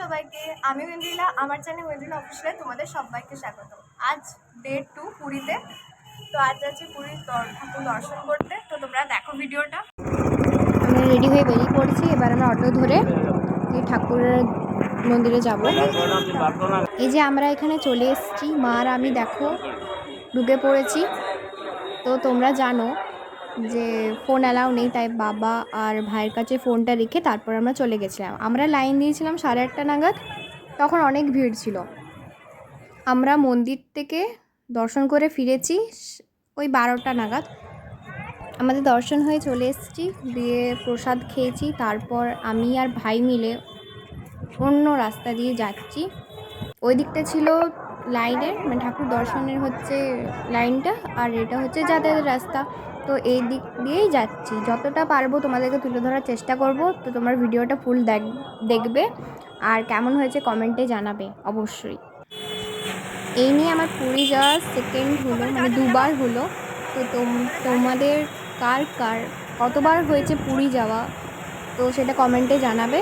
সবাইকে, আমি ওয়েন্দ্রিলা, আমার চ্যানেল ওয়েন্দ্রিলা অফিসিয়ালে তোমাদের সবাইকে স্বাগত। আজ ডে 2 পুরীতে। তো আজ আছি পুরীর ঠাকুর দর্শন করতে। তো তোমরা দেখো ভিডিওটা। আমরা রেডি হয়ে বেরিয়ে পড়েছি। এবার আমরা অটো ধরে এই ঠাকুরের মন্দিরে যাব। এই যে আমরা এখানে চলে এসেছি, মা আর আমি দেখো ঢুকে পড়েছি। তো তোমরা জানো যে ফোন অ্যালাউ নেই, তাই বাবা আর ভাইয়ের কাছে ফোনটা রেখে তারপর আমরা চলে গেছিলাম। আমরা লাইন দিয়েছিলাম 8:30 নাগাদ, তখন অনেক ভিড় ছিল। আমরা মন্দির থেকে দর্শন করে ফিরেছি ওই 12টা নাগাদ। আমাদের দর্শন হয়ে চলে এসেছি, দিয়ে প্রসাদ খেয়েছি। তারপর আমি আর ভাই মিলে অন্য রাস্তা দিয়ে যাচ্ছি। ওই দিকটা ছিল লাইনের, মানে ঠাকুর দর্শনের হচ্ছে লাইনটা, আর এটা হচ্ছে যাতায়াতের রাস্তা। তো এই দিক দিয়েই যাচ্ছি। যতটা পারবো তোমাদেরকে তুলে ধরার চেষ্টা করব। তো তোমার ভিডিওটা ফুল দেখবে, আর কেমন হয়েছে কমেন্টে জানাবে অবশ্যই। এই নিয়ে আমার পুরী যাওয়া সেকেন্ড হলো, মানে দুবার হলো। তো তোমাদের কার কার কতবার হয়েছে পুরী যাওয়া, তো সেটা কমেন্টে জানাবে।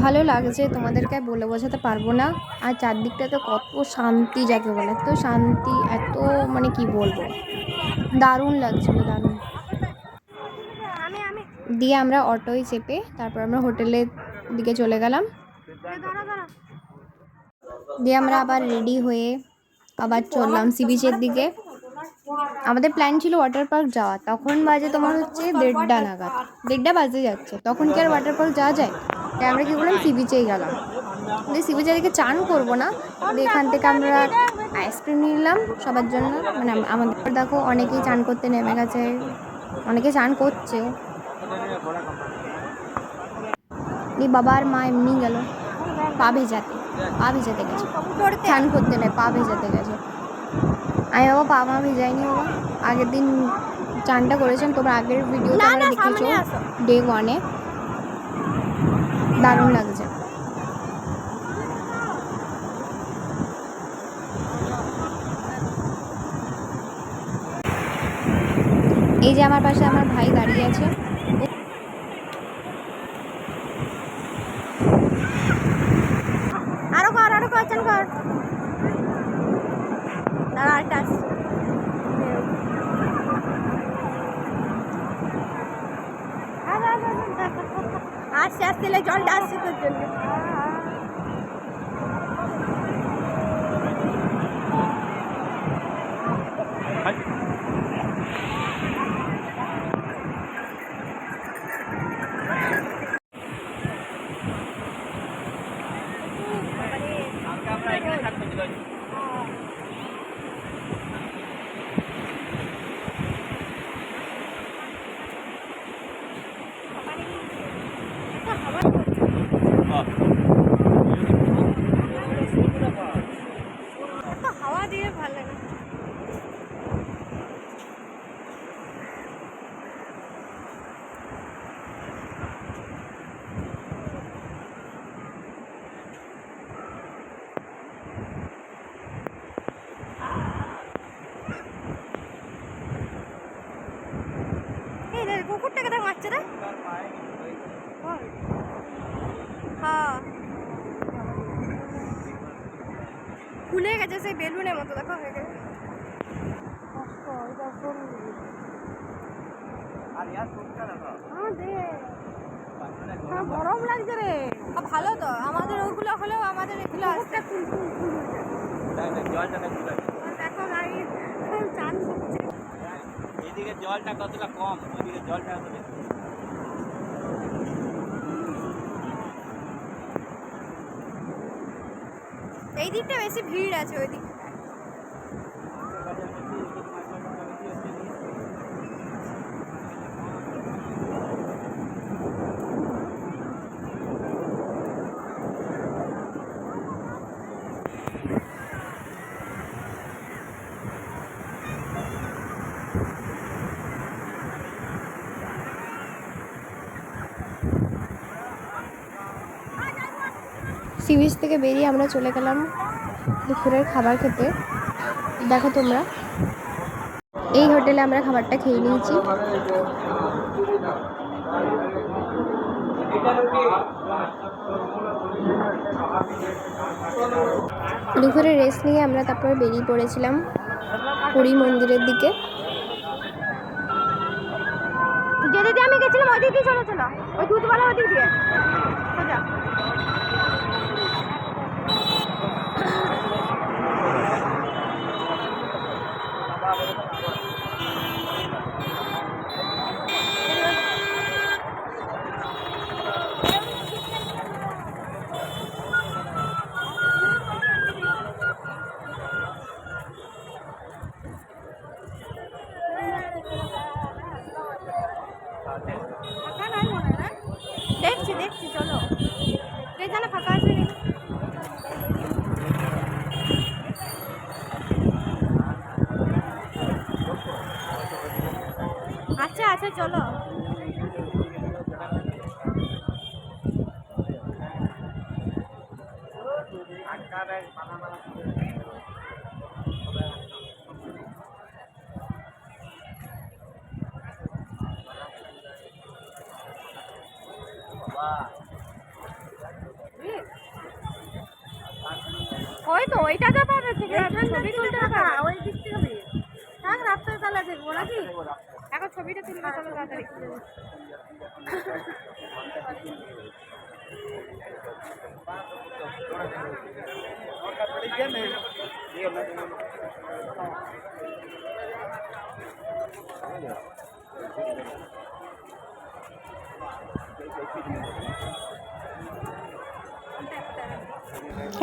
ভালো লাগছে, তোমাদেরকে বলে বোঝাতে পারবো না। আর চারদিকটা তো কত শান্তি, যাকে বলে এত শান্তি, এত মানে কি বলবো, দারুণ লাগছিল, দারুণ। দিয়ে আমরা অটোয় চেপে তারপর আমরা হোটেলের দিকে চলে গেলাম। দিয়ে আমরা আবার রেডি হয়ে আবার চললাম সি বিচের দিকে। আমাদের প্ল্যান ছিল ওয়াটার পার্ক যাওয়া, তখন বাজে তোমার হচ্ছে 1:30 নাগাদ, 1:30 বাজে যাচ্ছে, তখন কি আর ওয়াটার পার্ক যাওয়া যায়? তাই আমরা কী করলাম, সি বিচেই গেলাম। দিয়ে সি বিচে দিকে চান করবো না, দিয়ে এখান থেকে আমরা আইসক্রিম নিলাম সবার জন্য। মানে আমাদের দেখো অনেকেই চান করতে নেমে গেছে, অনেকে চান করছেও। এই বাবা আর মা এমনি গেল পা ভেজাতে গেছে, চান করতে নেই, পা ভেজাতে গেছে। আমি বাবা পা মা ভেজাইনি, বাবা আগের দিন চানটা করেছেন, তোমরা আগের ভিডিওতে আমরা দেখেছো ডে 1-এ। দারুণ লাগছে। এই যে আমার পাশে আমার ভাই দাঁড়িয়ে আছে। আরো কর চান কর। দাঁড়া আরেকটা আসছে আসতে জলটা আসছে তোর জন্য। হাওয়া দিয়ে ভালো লাগে। কুকুরটাকে দেখ মারছে রে। হ্যাঁ ফুলে গেছে সেই বেলুনের মতো, দেখো হয়ে গেছে। গরম লাগছে রে। ভালো তো, আমাদের ওগুলো হলেও আমাদের এগুলো আসতে দেখো গাড়ি চান করছে। এদিকে জলটা কতটা কম, ওইদিকে জলটা এই দিকটা বেশি ভিড় আছে, ওই দিকটা। সি বিচ থেকে বেরিয়ে আমরা চলে গেলাম দুপুরের খাবার খেতে। দেখো তোমরা, এই হোটেলে আমরা খাবারটা খেয়ে নিয়েছি। দুপুরে রেস্ট নিয়ে আমরা তারপরে বেরিয়ে পড়েছিলাম পুরী মন্দিরের দিকে। যে দিদি আমি গেছিলাম ওই দিক দিয়ে চলো, চলো ওই দুধওয়ালা ওই দিক দিয়ে সোজা। দেখছি দেখছি, চলো জানা ফাঁকা আছে নি। আচ্ছা আচ্ছা চলো। ওই তো ওইটাতে পাবে থেকে ছবি তুলতে হবে, ওই দিক থেকে বেরিয়ে থাক, রাস্তার তালা দেখবো নাকি? এখন ছবিটা তুলবে, চলো তাড়াতাড়ি।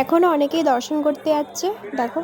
এখনো অনেকেই দর্শন করতে যাচ্ছে। দেখো,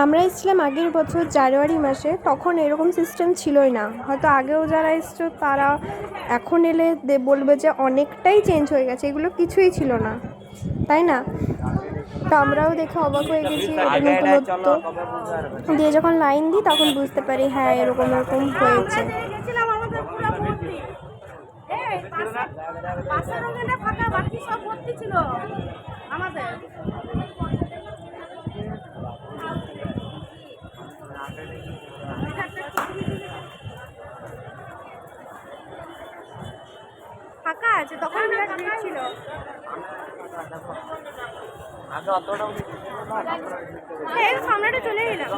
আমরা এসেছিলাম আগের বছর জানুয়ারি মাসে, তখন এরকম সিস্টেম ছিলই না। হয়তো আগেও যারা এসছো তারা এখন এলে বলবে যে অনেকটাই চেঞ্জ হয়ে গেছে, এগুলো কিছুই ছিল না, তাই না? তো আমরাও দেখে অবাক হয়ে গেছি নতুনত্ব দিয়ে। যখন লাইন দিই তখন বুঝতে পারি হ্যাঁ এরকম এরকম হয়েছে। ফাঁকা, বাকি সব ভর্তি ছিল আমাদের। ফাঁকা আছে, তখন বিরাট ভিড় ছিল। এই সামনেটা চলে এলাম।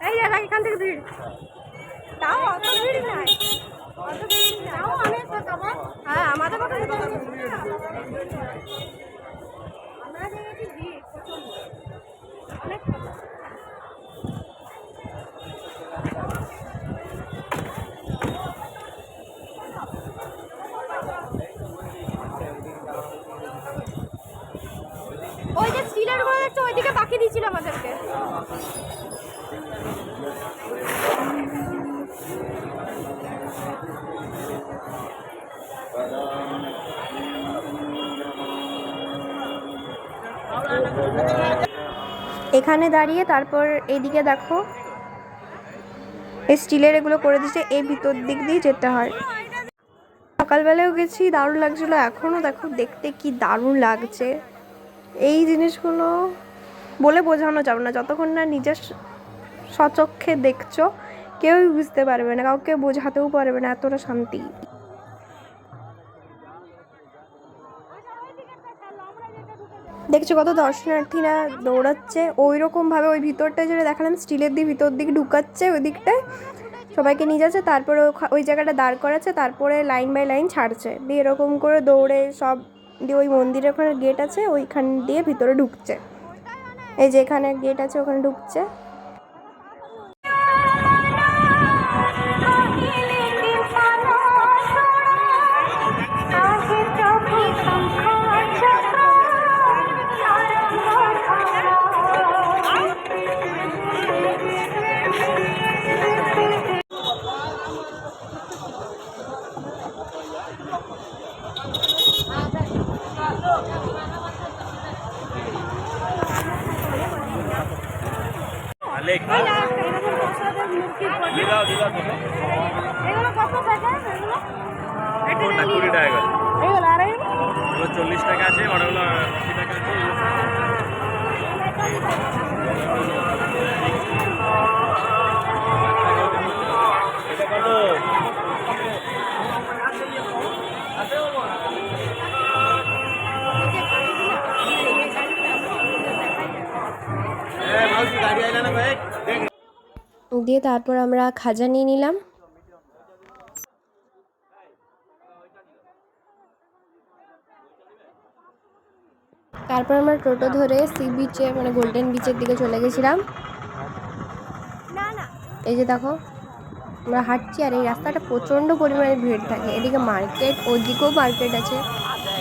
এই জায়গা এখান থেকে ভিড়, তাও অত ভিড় নাই, অত ভিড় নাই, তাও অনেক কথা। হ্যাঁ আমাদের কথা আমরা দেখেছি ভিড় প্রচন্ড, অনেক কথা। ওই যে স্টিলের গুলো দেখছো ওইদিকে বাকি দিয়েছিল আমাদেরকে। এখানে দাঁড়িয়ে তারপর এদিকে দেখো এই স্টিলের এগুলো করে দিচ্ছে, এই ভিতর দিক দিয়ে যেতে হয়। সকালবেলাও গেছি, দারুণ লাগছিল। এখনও দেখো দেখতে কি দারুণ লাগছে। এই জিনিসগুলো বলে বোঝানো যাবে না, যতক্ষণ না নিজের স্বচক্ষে দেখছো কেউই বুঝতে পারবে না, কাউকে বোঝাতেও পারবে না, এতটা শান্তি। দেখছো কত দর্শনার্থীরা দৌড়াচ্ছে, ওই রকমভাবে ওই ভিতরটায় যেটা দেখালাম স্টিলের দিয়ে ভিতর দিকে ঢুকাচ্ছে, ওই দিকটায় সবাইকে নিয়ে যাচ্ছে, তারপরে ওই জায়গাটা দাঁড় করাচ্ছে, তারপরে লাইন বাই লাইন ছাড়ছে, দিয়ে এরকম করে দৌড়ে সব দিয়ে ওই মন্দিরের ওখানে গেট আছে ওইখান দিয়ে ভিতরে ঢুকছে। এই যে এখানে গেট আছে ওখানে ঢুকছে। লেখ দিলাও দিলাও এগুলো কত টাকা এগুলো? এটা কোনটা 20 টাকা করে এগুলো আর এগুলো 40 টাকা আছে বড়গুলো 80 টাকা আছে এটা কত মাউসি গাড়ি আইলা না ভাই দেখ দিয়ে তারপর আমরা খাজা নিয়ে নিলাম। তারপর আমরা টোটো ধরে সি বিচে মানে গোল্ডেন বিচের দিকে চলে গেছিলাম। না না এই যে দেখো আমরা হাঁটছি আর এই রাস্তাটা প্রচণ্ড পরিমাণে ভিড় থাকে। এদিকে মার্কেট, ওদিকেও মার্কেট আছে।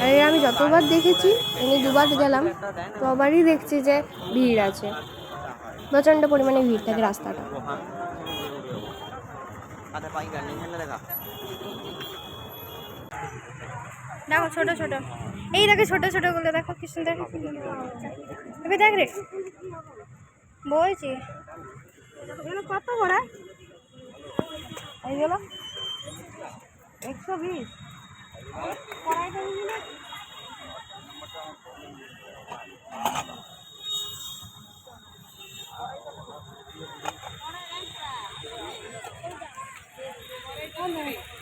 আর এর আমি যতবার দেখেছি, এমনি দুবার গেলাম, তবারই দেখছি যে ভিড় আছে, প্রচণ্ড পরিমাণে ভিড় থাকে রাস্তাটা। দেখো ছোট ছোট, এই দেখো ছোট ছোট গুলো দেখো কি সুন্দর। এবার দেখ রে, বলছি এগুলো কত করে? এইগুলো 120 কড়াইটা নিলে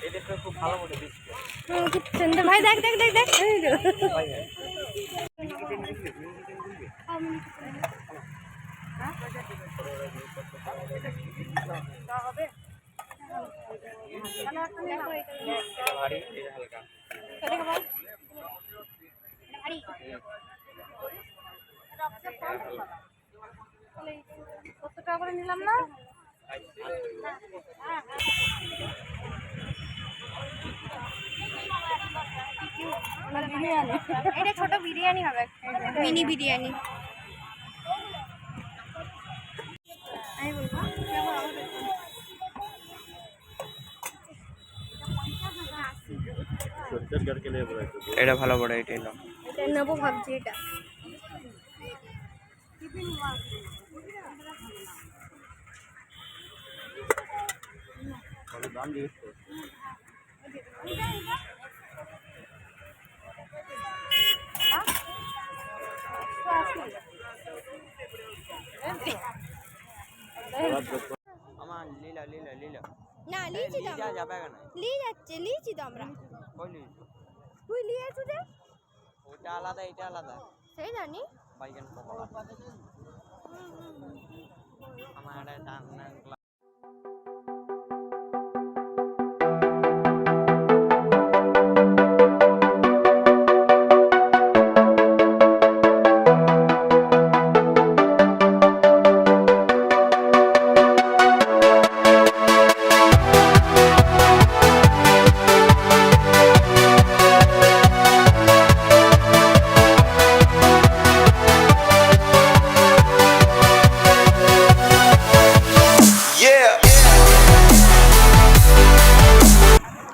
এটা খুব ভালো মনে দিচ্ছে কি সুন্দর ভাই, দেখ দেখ দেখ দেখ এই যে। ভারী এটা হালকা কত টাকা করে নিলাম না? এটা ছোট বিরিয়ানি হবে, মিনি বিরিয়ানি। এটা ভালো বড় এটা নাও এটা নেবো ভাবছি। এটা দাম দিয়ে আমার লীলা লীলা লীলা না লিচি তো যা যাবে না লিয়ে যাচ্ছে, লিচি তো আমরা। কইলি তুই লিয়েছু যে? ওটা আলাদা এটা আলাদা সেই জানি বাইগান পকোড়া আমার দান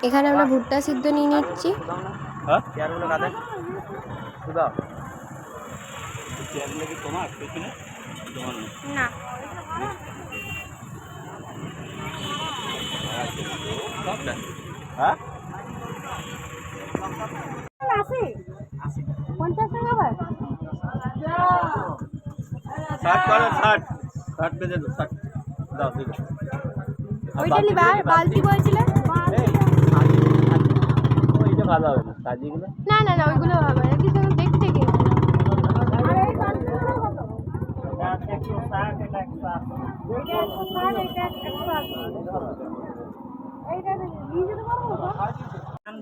এখানে আমরা ভুট্টা সিদ্ধ নিয়ে নিচ্ছি। হ্যাঁ চেয়ারগুলো কাঁদে সুদা চেয়ারগুলো কি তোমার পেছনে না হ্যাঁ 50 টাকা ভাই। 60 করে 60 60 বেজে দাও 60 দাও ঠিক আছে ওইটা নিবা, বালতি বলছিলে? ওইটা ভালো হবে না সাজিগুলো না না না ওইগুলো হবে না, কিছু দেখতে কি।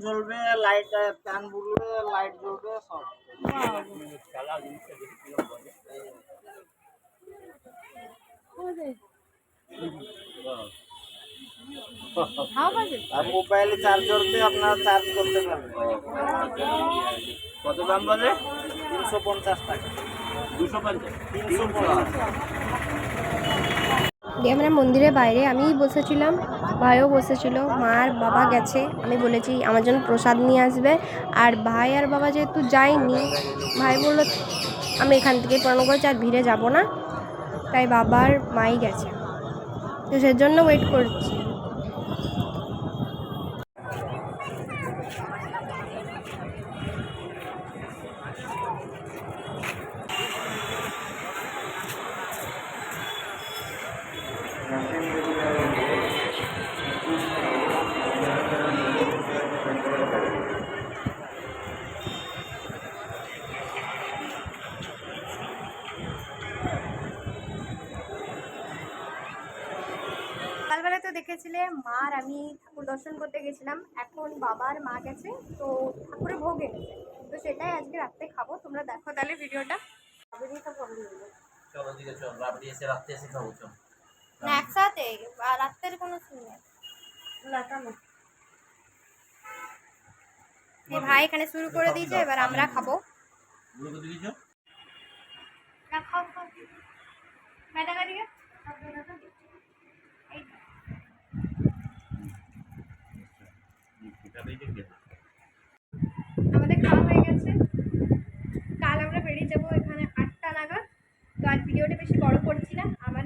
জ্বলবে লাইট ফ্যান বুলবে লাইট জ্বলবে সব আর মোবাইল চার্জার দিয়ে আপনারা চার্জ করতে পারবেন। কত দাম বলে? 350 টাকা। 350 দিয়ে আমরা মন্দিরের বাইরে আমিই বসেছিলাম, ভাইও বসেছিল, মা আর বাবা গেছে। আমি বলেছি আমার জন্য প্রসাদ নিয়ে আসবে। আর ভাই আর বাবা যেহেতু যায়নি, ভাই বললো আমি এখান থেকে প্রণাম করেছি, আর ভিড়ে যাব না, তাই বাবার মাই গেছে, তো সেজন্য ওয়েট করছি। সকালবেলা তো দেখেছিলে মা আর আমি ঠাকুর দর্শন করতে গেছিলাম, এখন বাবার মা গেছে তো ঠাকুরের ভোগ এনেছে, তো সেটাই আজকে রাত্রে খাবো। তোমরা দেখো তাহলে ভিডিওটা। চলো দিকে চল, রাবড়ি এসে রাত্রে এসে খাবো চল। না একসাথে, আর রাত্রের কোনো সিন নেই। এই ভাই এখানে শুরু করে দিয়েছে, এবার আমরা খাবো। গুলো দিকে চল। না খাও খাও, ম্যাডাম এদিকে এই তো। এটা দিকে গেল। আমাদের খাওয়া হয়ে গেছে। কাল আমরা বেরিয়ে যাবো এখানে 8টা নাগাদ। তো আজ ভিডিওটা বেশি বড় করছি না, আমার